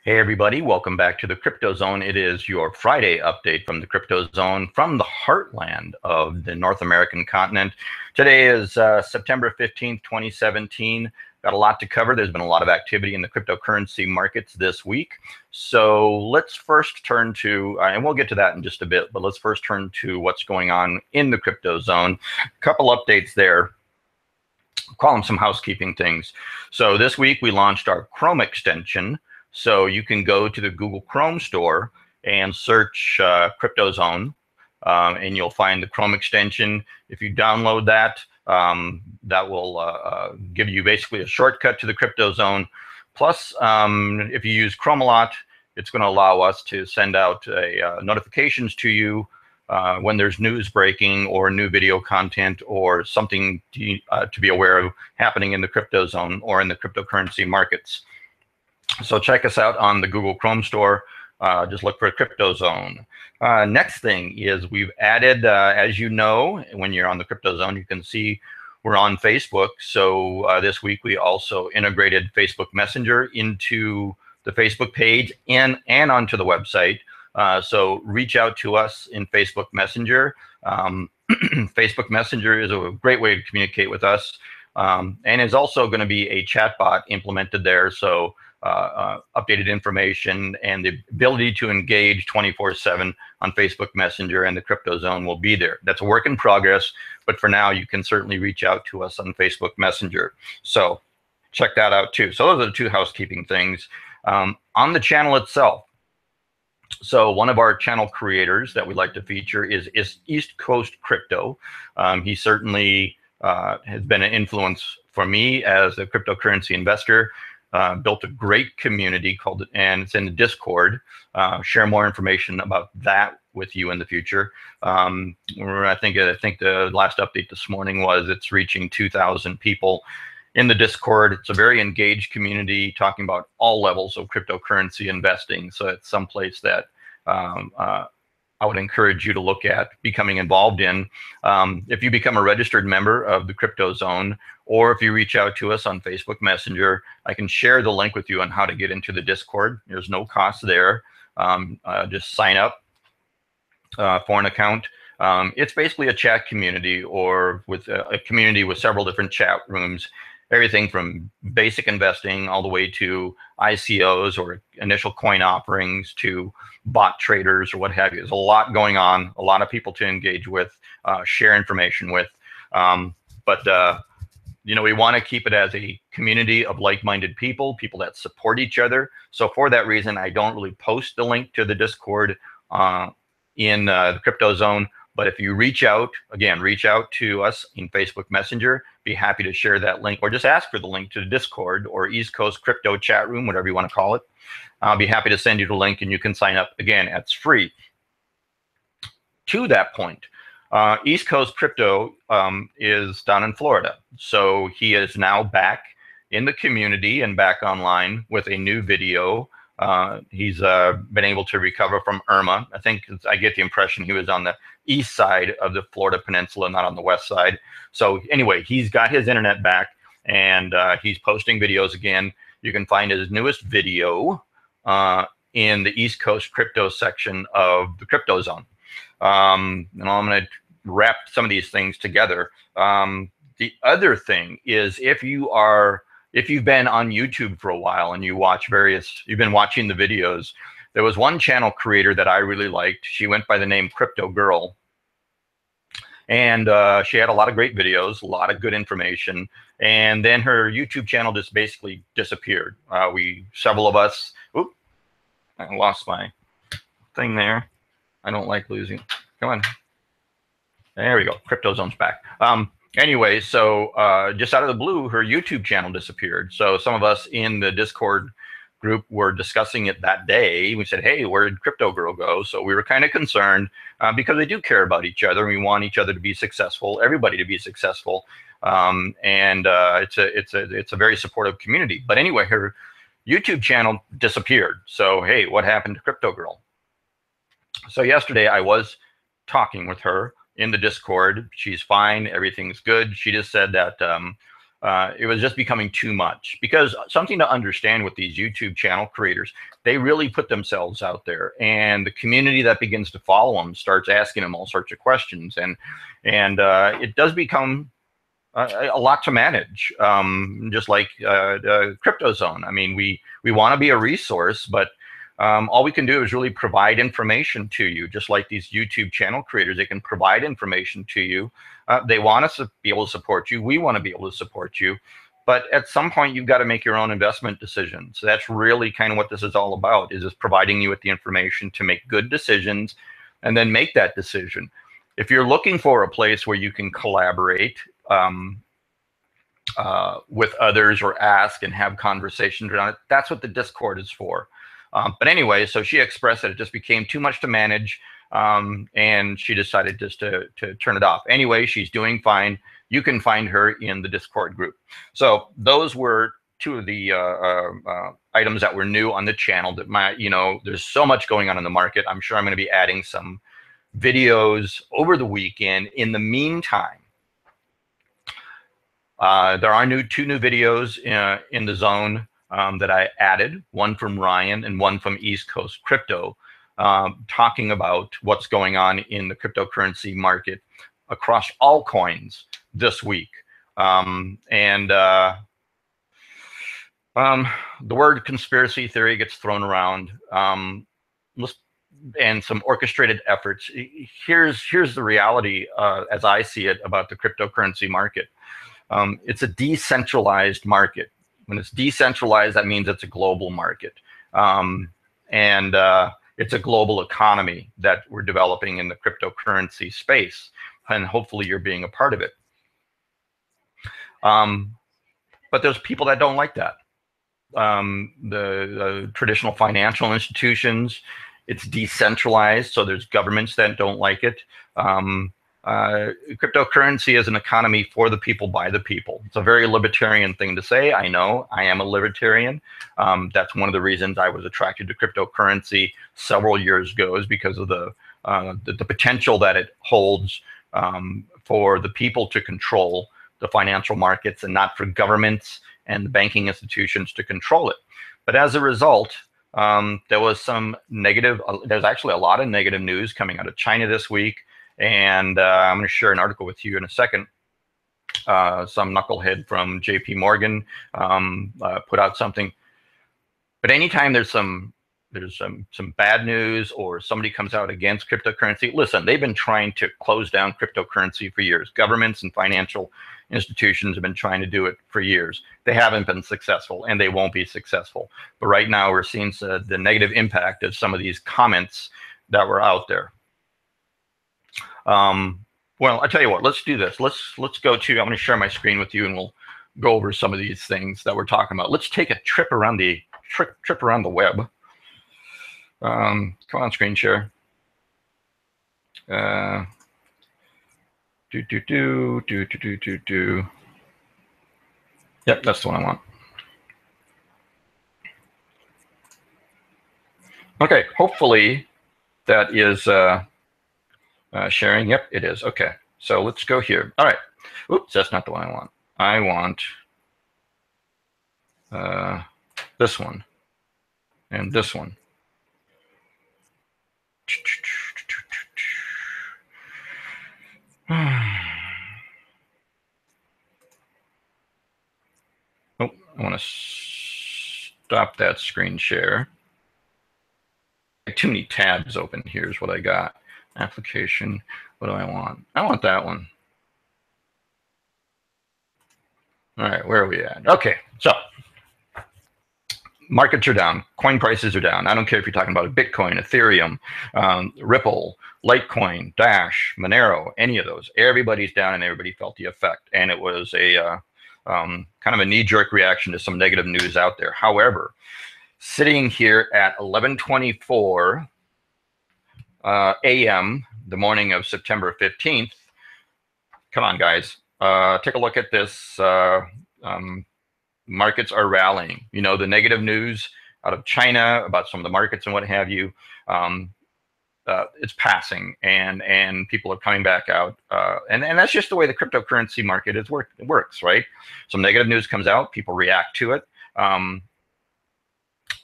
Hey everybody, welcome back to the CryptoZone. It is your Friday update from the CryptoZone from the heartland of the North American continent. Today is September 15th, 2017. Got a lot to cover. There's been a lot of activity in the cryptocurrency markets this week. So let's first turn to, and we'll get to that in just a bit, but let's first turn to what's going on in the CryptoZone. A couple updates there. Call them some housekeeping things. So this week we launched our Chrome extension. So you can go to the Google Chrome store and search CryptoZone, and you'll find the Chrome extension. If you download that, that will give you basically a shortcut to the CryptoZone. Plus, if you use Chrome a lot, it's going to allow us to send out notifications to you when there's news breaking or new video content or something to be aware of happening in the CryptoZone or in the cryptocurrency markets. So check us out on the Google Chrome store. Just look for CryptoZone. Next thing is we've added, as you know, when you're on the CryptoZone, you can see we're on Facebook. So this week we also integrated Facebook Messenger into the Facebook page and onto the website. So reach out to us in Facebook Messenger. Facebook Messenger is a great way to communicate with us, and is also going to be a chatbot implemented there. So updated information and the ability to engage 24/7 on Facebook Messenger and the CryptoZone will be there. That's a work in progress, but for now you can certainly reach out to us on Facebook Messenger. So check that out too. So those are the two housekeeping things. On the channel itself, so one of our channel creators that we like to feature is East Coast Crypto. He certainly has been an influence for me as a cryptocurrency investor. Built a great community and it's in the Discord. Share more information about that with you in the future. I think the last update this morning was it's reaching 2,000 people in the Discord. It's a very engaged community talking about all levels of cryptocurrency investing. So it's someplace that I would encourage you to look at becoming involved in. If you become a registered member of the CryptoZone, or if you reach out to us on Facebook Messenger, I can share the link with you on how to get into the Discord. There's no cost there. Just sign up for an account. It's basically a chat community, or with a community with several different chat rooms. Everything from basic investing all the way to ICOs or initial coin offerings to bot traders or what have you. There's a lot going on, a lot of people to engage with, share information with. You know, we want to keep it as a community of like-minded people that support each other. So for that reason, I don't really post the link to the Discord in the CryptoZone. But if you reach out to us in Facebook Messenger, be happy to share that link, or just ask for the link to the Discord or East Coast Crypto chat room, whatever you want to call it. I'll be happy to send you the link and you can sign up. Again, it's free. To that point, East Coast Crypto is down in Florida. So he is now back in the community and back online with a new video. He's been able to recover from Irma. I get the impression he was on the east side of the Florida Peninsula, not on the west side. So anyway, he's got his internet back and he's posting videos again. You can find his newest video in the East Coast Crypto section of the CryptoZone. And I'm going to wrap some of these things together. The other thing is, if you've been on YouTube for a while and you've been watching the videos, there was one channel creator that I really liked. She went by the name Crypto Girl. And she had a lot of great videos, a lot of good information. And then her YouTube channel just basically disappeared. Several of us, I lost my thing there. I don't like losing. Come on. There we go. CryptoZone's back. Anyway, so just out of the blue, her YouTube channel disappeared. So some of us in the Discord group were discussing it that day. We said, hey, where did Crypto Girl go? So we were kind of concerned because we do care about each other. We want each other to be successful, everybody to be successful. It's a very supportive community. But anyway, her YouTube channel disappeared. So, hey, what happened to Crypto Girl? So yesterday I was talking with her in the Discord. She's fine. Everything's good. She just said that It was just becoming too much, because something to understand with these YouTube channel creators, they really put themselves out there, and the community that begins to follow them starts asking them all sorts of questions, and it does become a lot to manage. Just like CryptoZone. I mean, we want to be a resource, but all we can do is really provide information to you. Just like these YouTube channel creators, they can provide information to you. They want us to be able to support you. We want to be able to support you. But at some point, you've got to make your own investment decisions. So that's really kind of what this is all about, is just providing you with the information to make good decisions and then make that decision. If you're looking for a place where you can collaborate with others or ask and have conversations around it, that's what the Discord is for. But anyway, so she expressed that it just became too much to manage, and she decided just to turn it off. Anyway, she's doing fine. You can find her in the Discord group. So those were two of the items that were new on the channel. That there's so much going on in the market. I'm sure I'm going to be adding some videos over the weekend. In the meantime, there are two new videos in the zone that I added, one from Ryan and one from East Coast Crypto, talking about what's going on in the cryptocurrency market across all coins this week. The word conspiracy theory gets thrown around, and some orchestrated efforts. Here's the reality, as I see it, about the cryptocurrency market. It's a decentralized market. When it's decentralized, that means it's a global market. It's a global economy that we're developing in the cryptocurrency space, and hopefully you're being a part of it. But there's people that don't like that. The traditional financial institutions, it's decentralized, so there's governments that don't like it. Cryptocurrency is an economy for the people, by the people. It's a very libertarian thing to say. I know, I am a libertarian. That's one of the reasons I was attracted to cryptocurrency several years ago, is because of the potential that it holds for the people to control the financial markets, and not for governments and the banking institutions to control it. But as a result, there was some negative, there's actually a lot of negative news coming out of China this week. And I'm going to share an article with you in a second. Some knucklehead from JP Morgan put out something. But anytime there's some bad news, or somebody comes out against cryptocurrency, listen, they've been trying to close down cryptocurrency for years. Governments and financial institutions have been trying to do it for years. They haven't been successful, and they won't be successful. But right now we're seeing the negative impact of some of these comments that were out there. Well, I tell you what, let's do this. Let's go to, I'm going to share my screen with you, and we'll go over some of these things that we're talking about. Let's take a trip around the web. Come on, screen share. Yep, that's the one I want. Okay, hopefully that is sharing. Yep, it is. Okay, so let's go here. All right. Oops, that's not the one I want. I want this one and this one. Oh, I want to stop that screen share. Too many tabs open. Here's what I got. Application. What do I want? I want that one. All right, where are we at? Okay, so markets are down. Coin prices are down. I don't care if you're talking about Bitcoin, Ethereum, Ripple, Litecoin, Dash, Monero, any of those. Everybody's down, and everybody felt the effect. And it was a kind of a knee-jerk reaction to some negative news out there. However, sitting here at 11:24 a.m., the morning of September 15th, come on, guys, take a look at this. Markets are rallying. You know, the negative news out of China about some of the markets and what have you, it's passing, and people are coming back out, and that's just the way the cryptocurrency market works, right? Some negative news comes out, people react to it.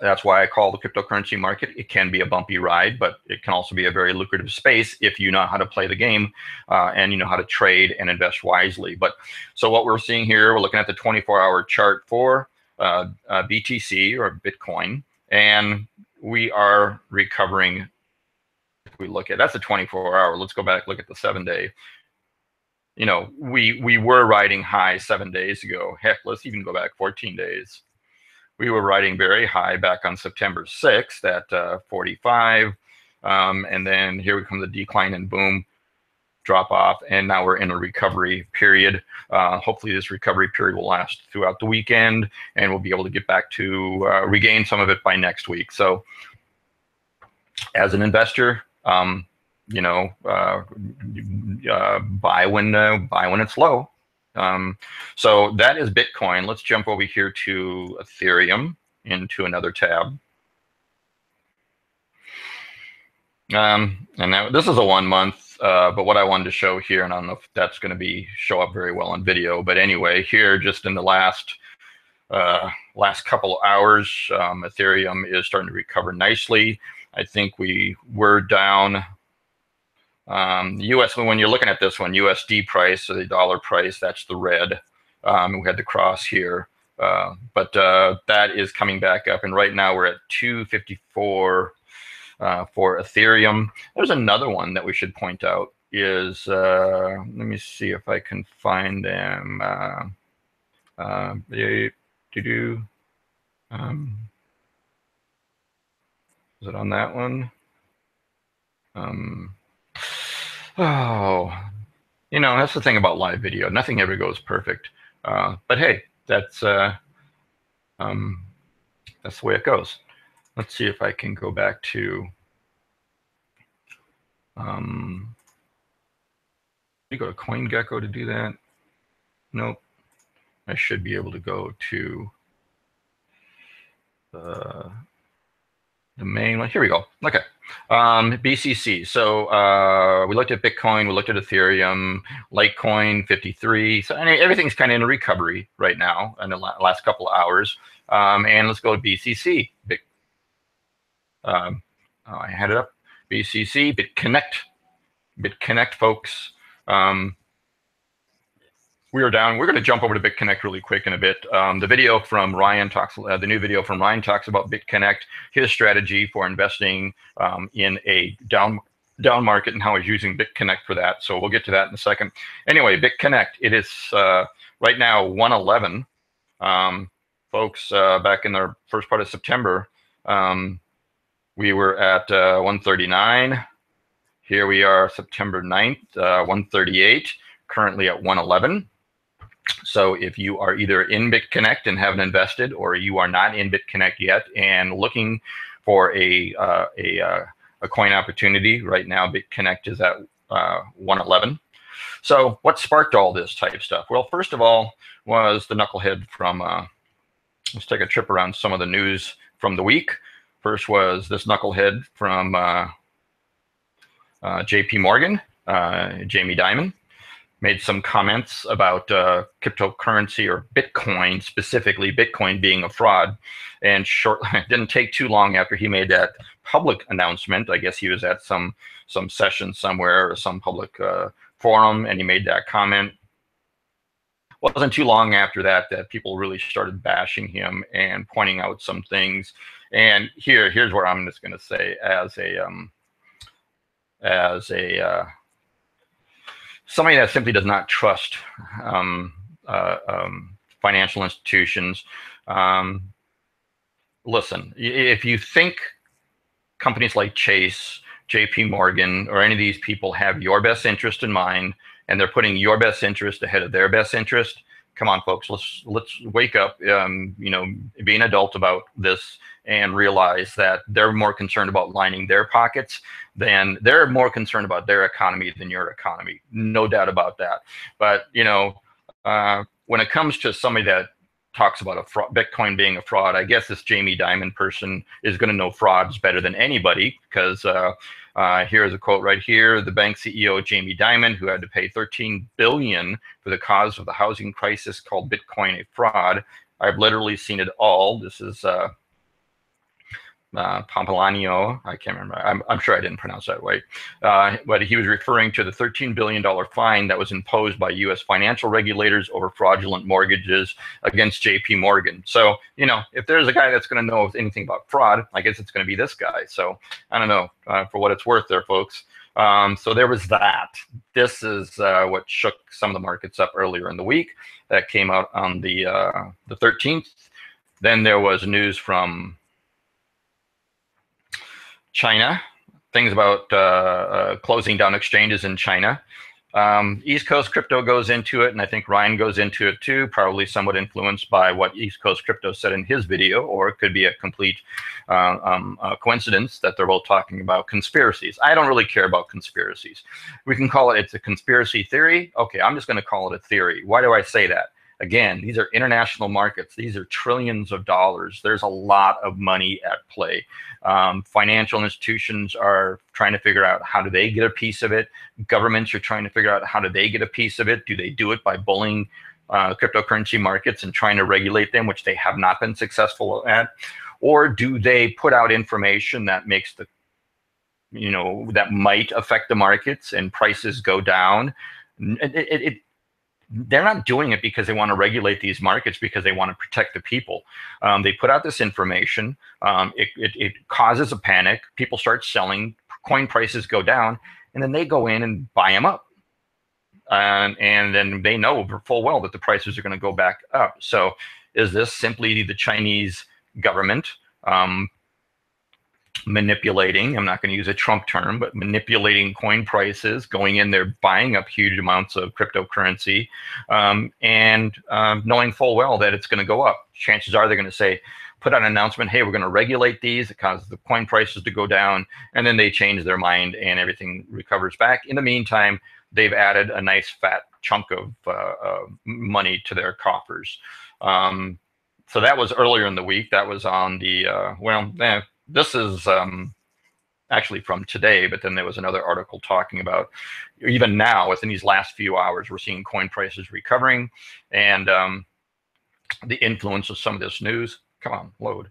That's why I call the cryptocurrency market. It can be a bumpy ride, but it can also be a very lucrative space if you know how to play the game, and you know how to trade and invest wisely. But so what we're seeing here, we're looking at the 24-hour chart for BTC or Bitcoin, and we are recovering. If we look at, that's a 24-hour. Let's go back, look at the 7-day. You know, we were riding high 7 days ago. Heck, let's even go back 14 days. We were riding very high back on September 6th at 45. And then here we come the decline and boom, drop off. And now we're in a recovery period. Hopefully this recovery period will last throughout the weekend, and we'll be able to get back to regain some of it by next week. So as an investor, you know, buy when it's low. So that is Bitcoin. Let's jump over here to Ethereum into another tab. And now this is a 1 month, but what I wanted to show here, and I don't know if that's going to show up very well on video, but anyway, here just in the last couple of hours, Ethereum is starting to recover nicely. I think we were down. US, when you're looking at this one, USD price, so the dollar price, that's the red. We had the cross here, but that is coming back up, and right now we're at 254 for Ethereum. There's another one that we should point out is, let me see if I can find them. Is it on that one? Oh, you know, that's the thing about live video. Nothing ever goes perfect. But hey, that's the way it goes. Let's see if I can go back to, you go to CoinGecko to do that. Nope. I should be able to go to the main one. Here we go. Okay. BCC. So we looked at Bitcoin, we looked at Ethereum, Litecoin 53. So everything's kind of in a recovery right now in the last couple of hours. And let's go to BCC. I had it up. BCC, BitConnect, folks. We are down. We're going to jump over to BitConnect really quick in a bit. The video from Ryan talks. The new video from Ryan talks about BitConnect, his strategy for investing in a down market, and how he's using BitConnect for that. So we'll get to that in a second. Anyway, BitConnect. It is right now 111. Folks, back in the first part of September, we were at 139. Here we are, September 9th, 138. Currently at 111. So if you are either in BitConnect and haven't invested, or you are not in BitConnect yet and looking for a coin opportunity, right now BitConnect is at 111. So what sparked all this type stuff? Well, first of all was the knucklehead from, let's take a trip around some of the news from the week. First was this knucklehead from JP Morgan, Jamie Dimon. Made some comments about cryptocurrency, or Bitcoin specifically, Bitcoin being a fraud. And it didn't take too long after he made that public announcement. I guess he was at some session somewhere or some public forum, and he made that comment. Wasn't too long after that people really started bashing him and pointing out some things. And here's where I'm just going to say, as a somebody that simply does not trust financial institutions. Listen, if you think companies like Chase, JP Morgan, or any of these people have your best interest in mind, and they're putting your best interest ahead of their best interest, come on, folks, let's wake up, you know, be an adult about this, and realize that they're more concerned about lining their pockets than they're more concerned about their economy than your economy. No doubt about that. But, you know, when it comes to somebody that talks about Bitcoin being a fraud. I guess this Jamie Dimon person is going to know frauds better than anybody, because here's a quote right here. The bank CEO Jamie Dimon, who had to pay $13 billion for the cause of the housing crisis, called Bitcoin a fraud. I've literally seen it all. This is Pompolanio, I can't remember. I'm sure I didn't pronounce that right. But he was referring to the $13 billion fine that was imposed by U.S. financial regulators over fraudulent mortgages against J.P. Morgan. So, you know, if there's a guy that's going to know anything about fraud, I guess it's going to be this guy. So I don't know, for what it's worth there, folks. So there was that. This is what shook some of the markets up earlier in the week. That came out on the 13th. Then there was news from China, things about closing down exchanges in China. East Coast crypto goes into it, and I think Ryan goes into it too, probably somewhat influenced by what East Coast crypto said in his video, or it could be a complete coincidence that they're both talking about conspiracies. I don't really care about conspiracies. We can call it's a conspiracy theory. Okay, I'm just going to call it a theory. Why do I say that? Again, these are international markets. These are trillions of dollars. There's a lot of money at play. Financial institutions are trying to figure out how do they get a piece of it. Governments are trying to figure out how do they get a piece of it. Do they do it by bullying cryptocurrency markets and trying to regulate them, which they have not been successful at? Or do they put out information that makes the, you know, that might affect the markets and prices go down? They're not doing it because they want to regulate these markets, because they want to protect the people. They put out this information. It causes a panic. People start selling. Coin prices go down, and then they go in and buy them up. And then they know full well that the prices are going to go back up. So is this simply the Chinese government manipulating, I'm not going to use a Trump term, but manipulating coin prices, going in there, buying up huge amounts of cryptocurrency, and knowing full well that it's going to go up? Chances are they're going to say, put out an announcement, hey, we're going to regulate these. It causes the coin prices to go down, and then they change their mind and everything recovers back. In the meantime, they've added a nice fat chunk of money to their coffers. So that was earlier in the week. That was on the, this is actually from today, but then there was another article talking about even now, within these last few hours, we're seeing coin prices recovering, and the influence of some of this news. Come on, load.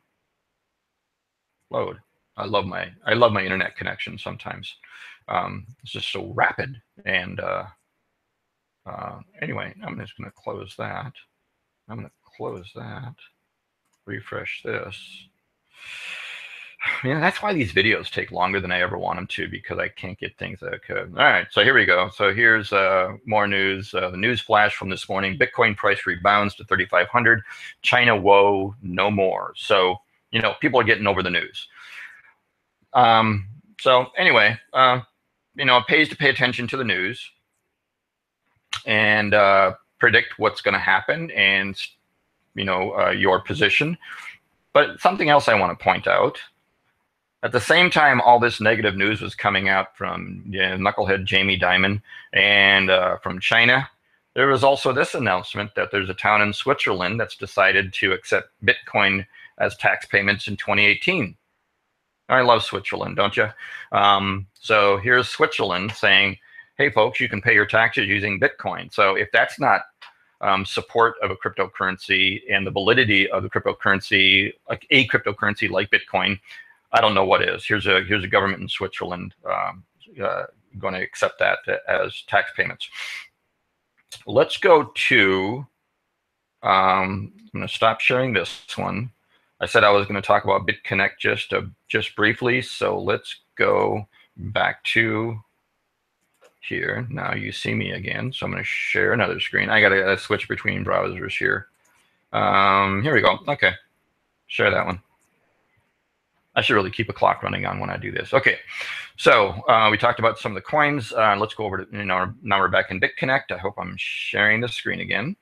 I love my internet connection sometimes. It's just so rapid. And anyway, I'm just going to close that. Refresh this. Yeah, that's why these videos take longer than I ever want them to, because I can't get things that I could. All right, so here we go. So here's more news. The news flash from this morning: Bitcoin price rebounds to 3,500. China, whoa, no more. So, you know, people are getting over the news. So anyway, you know, it pays to pay attention to the news and predict what's going to happen and, you know, your position. But something else I want to point out. At the same time, all this negative news was coming out from knucklehead Jamie Dimon and from China. There was also this announcement that there's a town in Switzerland that's decided to accept Bitcoin as tax payments in 2018. I love Switzerland, don't you? So here's Switzerland saying, hey, folks, you can pay your taxes using Bitcoin. So if that's not support of a cryptocurrency and the validity of the cryptocurrency, like a cryptocurrency like Bitcoin, I don't know what is. Here's a government in Switzerland going to accept that as tax payments. Let's go to, I'm going to stop sharing this one. I said I was going to talk about BitConnect just briefly, so let's go back to here. Now you see me again, so I'm going to share another screen. I got to switch between browsers here. Here we go. Okay, share that one. I should really keep a clock running on when I do this. Okay, so we talked about some of the coins. Let's go over to, you know, now we're back in BitConnect. I hope I'm sharing the screen again.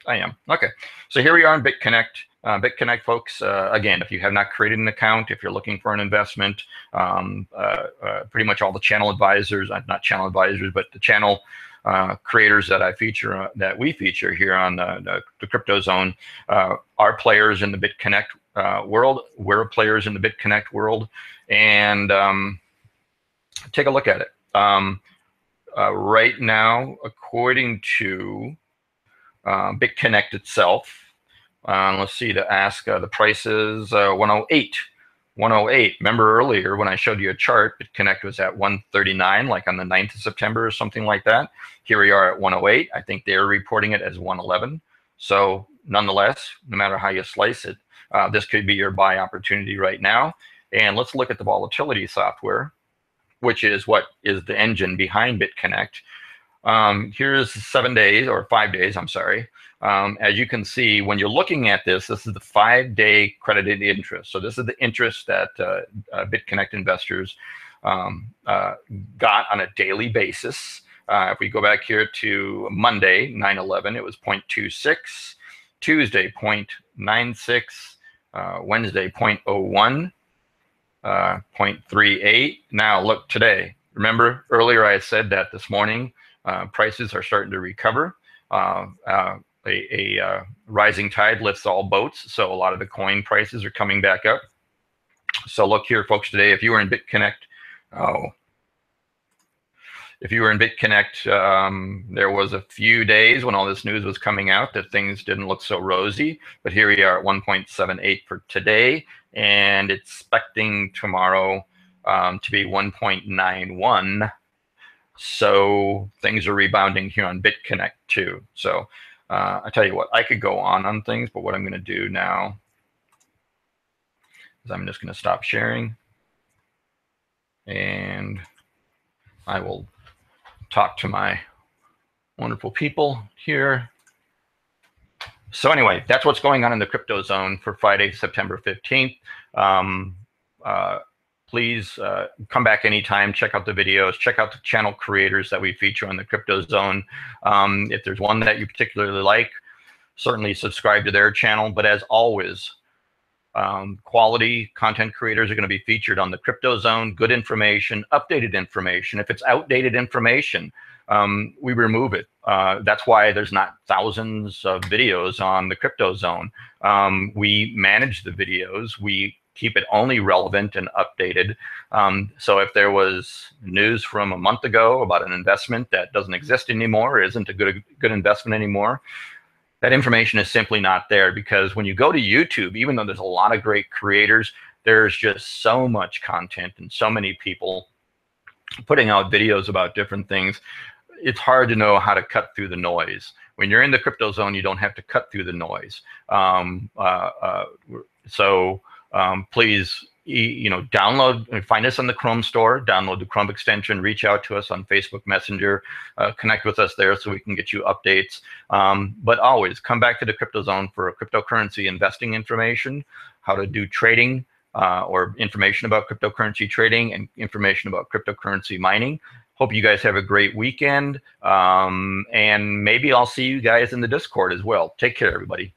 I am. Okay, so here we are in BitConnect. BitConnect, folks, again, if you have not created an account, if you're looking for an investment, pretty much all the channel advisors, not channel advisors, but the channel creators that I feature, that we feature here on the CryptoZone, are players in the BitConnect world. We're players in the BitConnect world, and take a look at it. Right now, according to BitConnect itself, let's see, to ask the prices, 108. 108. Remember earlier when I showed you a chart, BitConnect was at 139, like on the 9th of September or something like that. Here we are at 108. I think they're reporting it as 111. So nonetheless, no matter how you slice it, this could be your buy opportunity right now. And let's look at the volatility software, which is what is the engine behind BitConnect. Here's 7 days, or 5 days, I'm sorry. As you can see, when you're looking at this, this is the 5-day credited interest. So this is the interest that BitConnect investors got on a daily basis. If we go back here to Monday, 9/11, it was 0.26, Tuesday, 0.96, Wednesday, 0.01, 0.38. Now look today. Remember earlier I said that this morning prices are starting to recover. A rising tide lifts all boats, so a lot of the coin prices are coming back up. So look here, folks, today, if you were in BitConnect, there was a few days when all this news was coming out that things didn't look so rosy, but here we are at 1.78 for today, and expecting tomorrow to be 1.91. So things are rebounding here on BitConnect too. So I tell you what, I could go on things, but what I'm going to do now is I'm just going to stop sharing, and I will talk to my wonderful people here. So anyway, that's what's going on in the CryptoZone for Friday, September 15th. Please come back anytime, check out the videos, check out the channel creators that we feature on the CryptoZone. If there's one that you particularly like, certainly subscribe to their channel. But as always, quality content creators are going to be featured on the CryptoZone. Good information, updated information. If it's outdated information, we remove it. That's why there's not thousands of videos on the CryptoZone. We manage the videos. We keep it only relevant and updated. So if there was news from a month ago about an investment that doesn't exist anymore, isn't a good investment anymore, that information is simply not there, because when you go to YouTube, even though there's a lot of great creators, there's just so much content and so many people putting out videos about different things. It's hard to know how to cut through the noise. When you're in the CryptoZone, you don't have to cut through the noise. Please, download, find us on the Chrome store, download the Chrome extension, reach out to us on Facebook Messenger, connect with us there so we can get you updates. But always come back to the CryptoZone for cryptocurrency investing information, how to do trading, or information about cryptocurrency trading and information about cryptocurrency mining. Hope you guys have a great weekend, and maybe I'll see you guys in the Discord as well. Take care, everybody.